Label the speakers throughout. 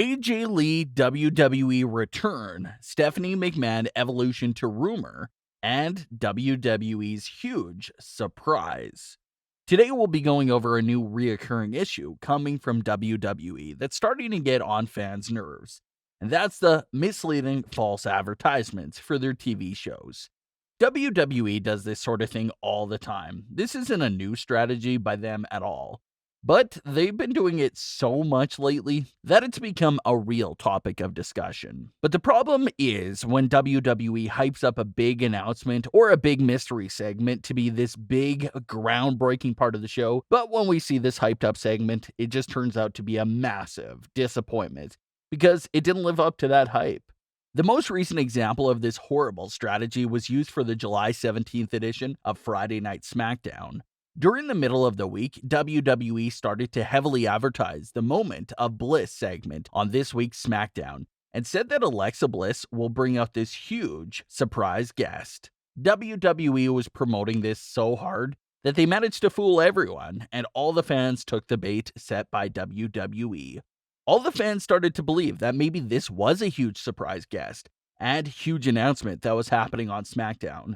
Speaker 1: AJ Lee WWE return, Stephanie McMahon evolution to rumor, and WWE's huge surprise. Today we'll be going over a new reoccurring issue coming from WWE that's starting to get on fans' nerves, and that's the misleading false advertisements for their TV shows. WWE does this sort of thing all the time. This isn't a new strategy by them at all. But they've been doing it so much lately that it's become a real topic of discussion. But the problem is when WWE hypes up a big announcement or a big mystery segment to be this big, groundbreaking part of the show, but when we see this hyped up segment, it just turns out to be a massive disappointment because it didn't live up to that hype. The most recent example of this horrible strategy was used for the July 17th edition of Friday Night SmackDown. During the middle of the week, WWE started to heavily advertise the Moment of Bliss segment on this week's SmackDown and said that Alexa Bliss will bring out this huge surprise guest. WWE was promoting this so hard that they managed to fool everyone, and all the fans took the bait set by WWE. All the fans started to believe that maybe this was a huge surprise guest and huge announcement that was happening on SmackDown.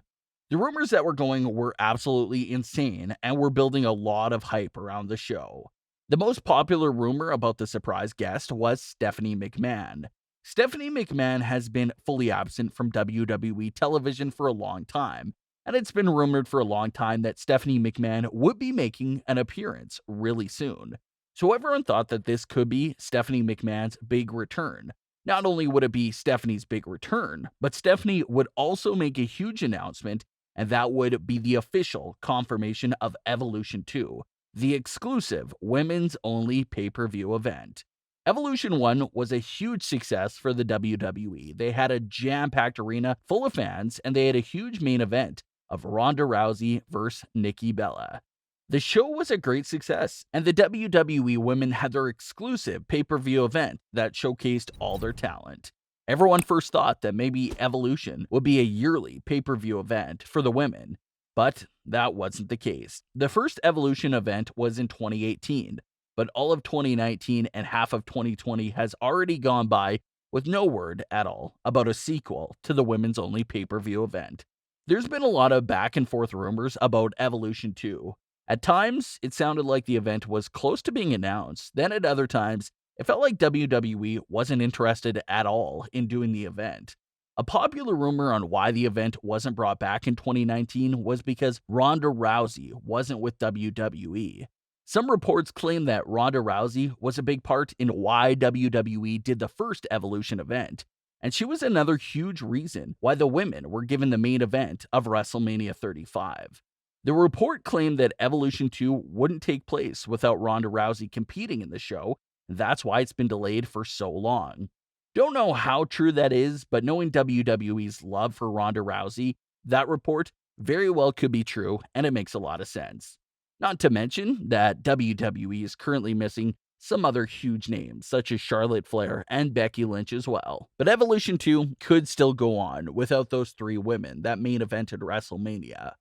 Speaker 1: The rumors that were going were absolutely insane and were building a lot of hype around the show. The most popular rumor about the surprise guest was Stephanie McMahon. Stephanie McMahon has been fully absent from WWE television for a long time, and it's been rumored for a long time that Stephanie McMahon would be making an appearance really soon. So everyone thought that this could be Stephanie McMahon's big return. Not only would it be Stephanie's big return, but Stephanie would also make a huge announcement, and that would be the official confirmation of Evolution 2, the exclusive women's only pay-per-view event. Evolution 1 was a huge success for the WWE. They had a jam-packed arena full of fans, and they had a huge main event of Ronda Rousey versus Nikki Bella. The show was a great success, and the WWE women had their exclusive pay-per-view event that showcased all their talent. Everyone first thought that maybe Evolution would be a yearly pay-per-view event for the women, but that wasn't the case. The first Evolution event was in 2018, but all of 2019 and half of 2020 has already gone by with no word at all about a sequel to the women's only pay-per-view event. There's been a lot of back and forth rumors about Evolution 2. At times, it sounded like the event was close to being announced. Then at other times, it felt like WWE wasn't interested at all in doing the event. A popular rumor on why the event wasn't brought back in 2019 was because Ronda Rousey wasn't with WWE. Some reports claim that Ronda Rousey was a big part in why WWE did the first Evolution event, and she was another huge reason why the women were given the main event of WrestleMania 35. The report claimed that Evolution 2 wouldn't take place without Ronda Rousey competing in the show, and that's why it's been delayed for so long. Don't know how true that is, but knowing WWE's love for Ronda Rousey, that report very well could be true, and it makes a lot of sense. Not to mention that WWE is currently missing some other huge names, such as Charlotte Flair and Becky Lynch as well. But Evolution 2 could still go on without those three women that main evented WrestleMania.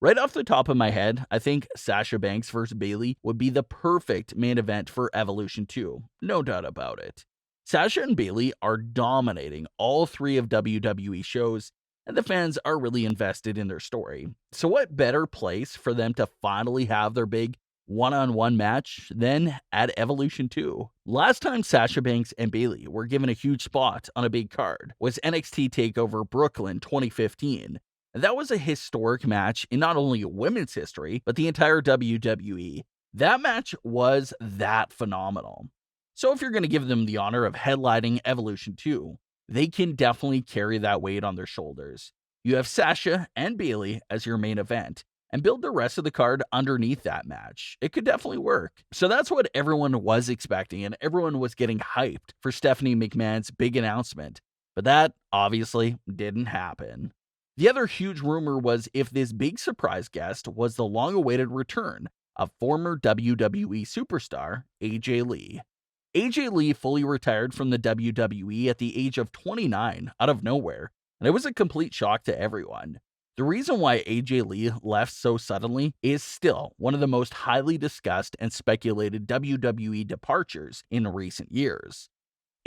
Speaker 1: Right off the top of my head, I think Sasha Banks vs. Bayley would be the perfect main event for Evolution 2, no doubt about it. Sasha and Bayley are dominating all three of WWE shows, and the fans are really invested in their story. So what better place for them to finally have their big one-on-one match than at Evolution 2? Last time Sasha Banks and Bayley were given a huge spot on a big card was NXT TakeOver Brooklyn 2015. That was a historic match in not only women's history, but the entire WWE. That match was that phenomenal. So if you're going to give them the honor of headlining Evolution 2, they can definitely carry that weight on their shoulders. You have Sasha and Bayley as your main event, and build the rest of the card underneath that match. It could definitely work. So that's what everyone was expecting, and everyone was getting hyped for Stephanie McMahon's big announcement. But that obviously didn't happen. The other huge rumor was if this big surprise guest was the long-awaited return of former WWE superstar AJ Lee. AJ Lee fully retired from the WWE at the age of 29 out of nowhere, and it was a complete shock to everyone. The reason why AJ Lee left so suddenly is still one of the most highly discussed and speculated WWE departures in recent years.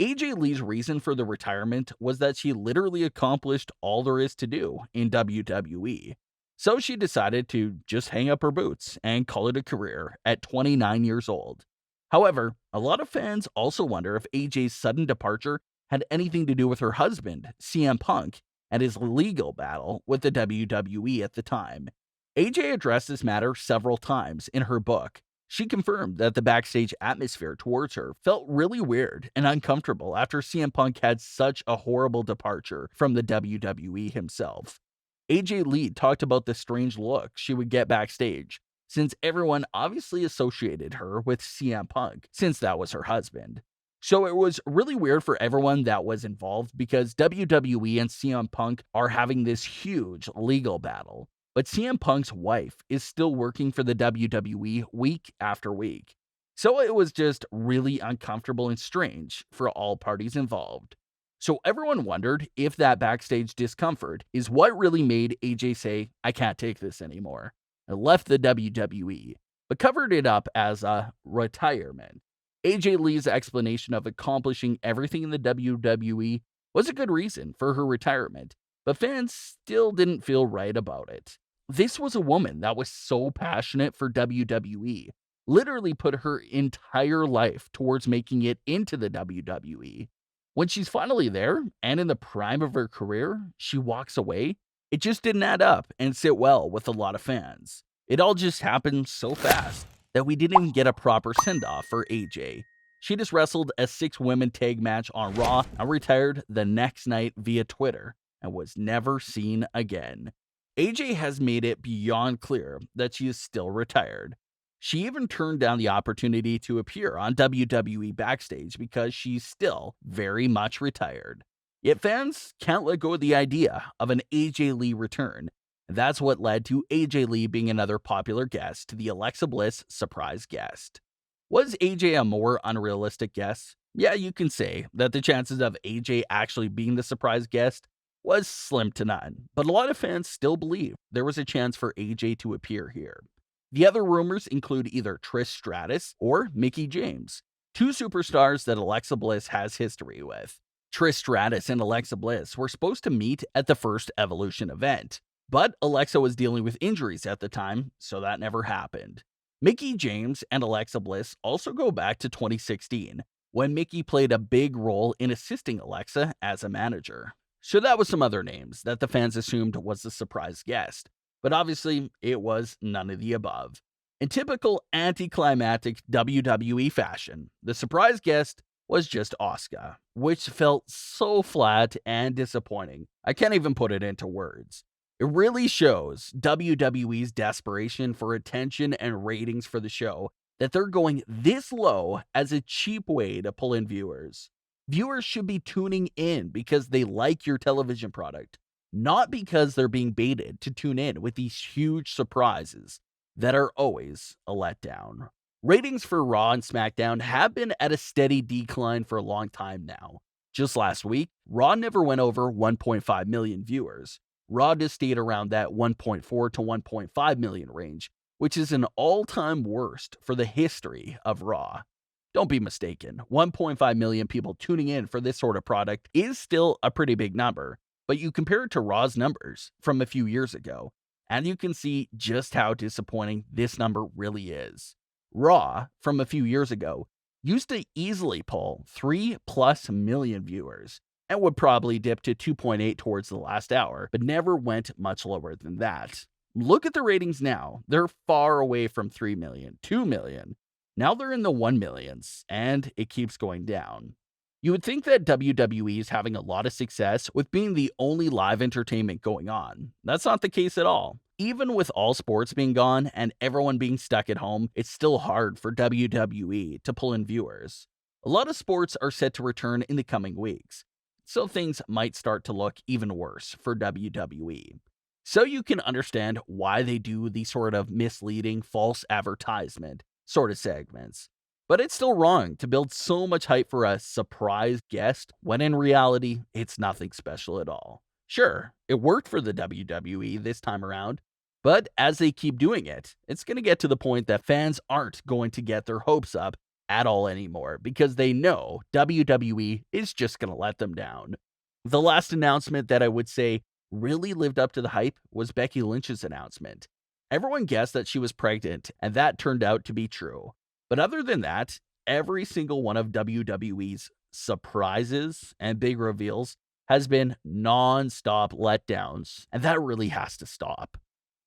Speaker 1: AJ Lee's reason for the retirement was that she literally accomplished all there is to do in WWE. So she decided to just hang up her boots and call it a career at 29 years old. However, a lot of fans also wonder if AJ's sudden departure had anything to do with her husband, CM Punk, and his legal battle with the WWE at the time. AJ addressed this matter several times in her book. She confirmed that the backstage atmosphere towards her felt really weird and uncomfortable after CM Punk had such a horrible departure from the WWE himself. AJ Lee talked about the strange look she would get backstage, since everyone obviously associated her with CM Punk, since that was her husband. So it was really weird for everyone that was involved because WWE and CM Punk are having this huge legal battle. But CM Punk's wife is still working for the WWE week after week. So it was just really uncomfortable and strange for all parties involved. So everyone wondered if that backstage discomfort is what really made AJ say, "I can't take this anymore," and left the WWE, but covered it up as a retirement. AJ Lee's explanation of accomplishing everything in the WWE was a good reason for her retirement, but fans still didn't feel right about it. This was a woman that was so passionate for WWE, literally put her entire life towards making it into the WWE. When she's finally there and in the prime of her career, she walks away. It just didn't add up and sit well with a lot of fans. It all just happened so fast that we didn't even get a proper send off for AJ. She just wrestled a 6-women tag match on Raw and retired the next night via Twitter and was never seen again. AJ has made it beyond clear that she is still retired. She even turned down the opportunity to appear on WWE Backstage because she's still very much retired. Yet fans can't let go of the idea of an AJ Lee return. That's what led to AJ Lee being another popular guest to the Alexa Bliss surprise guest. Was AJ a more unrealistic guest? Yeah, you can say that the chances of AJ actually being the surprise guest was slim to none, but a lot of fans still believe there was a chance for AJ to appear here. The other rumors include either Trish Stratus or Mickie James, two superstars that Alexa Bliss has history with. Trish Stratus and Alexa Bliss were supposed to meet at the first Evolution event, but Alexa was dealing with injuries at the time, so that never happened. Mickie James and Alexa Bliss also go back to 2016, when Mickie played a big role in assisting Alexa as a manager. So that was some other names that the fans assumed was the surprise guest. But obviously, it was none of the above. In typical anticlimactic WWE fashion, the surprise guest was just Asuka, which felt so flat and disappointing. I can't even put it into words. It really shows WWE's desperation for attention and ratings for the show that they're going this low as a cheap way to pull in viewers. Viewers should be tuning in because they like your television product, not because they're being baited to tune in with these huge surprises that are always a letdown. Ratings for Raw and SmackDown have been at a steady decline for a long time now. Just last week, Raw never went over 1.5 million viewers. Raw just stayed around that 1.4 to 1.5 million range, which is an all-time worst for the history of Raw. Don't be mistaken, 1.5 million people tuning in for this sort of product is still a pretty big number, but you compare it to Raw's numbers from a few years ago, and you can see just how disappointing this number really is. Raw, from a few years ago, used to easily pull 3+ million viewers, and would probably dip to 2.8 towards the last hour, but never went much lower than that. Look at the ratings now. They're far away from 3 million, 2 million. Now they're in the 1 millions, and it keeps going down. You would think that WWE is having a lot of success with being the only live entertainment going on. That's not the case at all. Even with all sports being gone and everyone being stuck at home, it's still hard for WWE to pull in viewers. A lot of sports are set to return in the coming weeks, so things might start to look even worse for WWE. So you can understand why they do these sort of misleading, false advertisement sort of segments. But it's still wrong to build so much hype for a surprise guest when in reality, it's nothing special at all. Sure, it worked for the WWE this time around, but as they keep doing it, it's going to get to the point that fans aren't going to get their hopes up at all anymore because they know WWE is just going to let them down. The last announcement that I would say really lived up to the hype was Becky Lynch's announcement. Everyone guessed that she was pregnant, and that turned out to be true. But other than that, every single one of WWE's surprises and big reveals has been non-stop letdowns, and that really has to stop.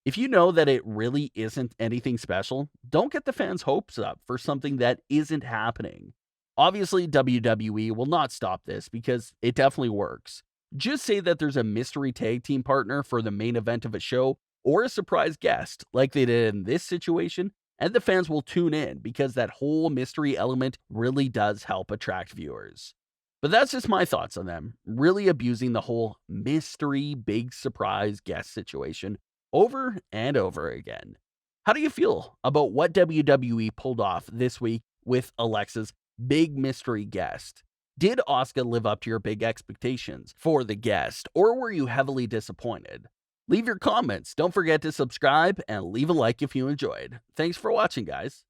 Speaker 1: If you know that it really isn't anything special, don't get the fans' hopes up for something that isn't happening. Obviously, WWE will not stop this because it definitely works. Just say that there's a mystery tag team partner for the main event of a show or a surprise guest, like they did in this situation, and the fans will tune in because that whole mystery element really does help attract viewers. But that's just my thoughts on them, really abusing the whole mystery big surprise guest situation over and over again. How do you feel about what WWE pulled off this week with Alexa's big mystery guest? Did Asuka live up to your big expectations for the guest, or were you heavily disappointed? Leave your comments. Don't forget to subscribe and leave a like if you enjoyed. Thanks for watching, guys.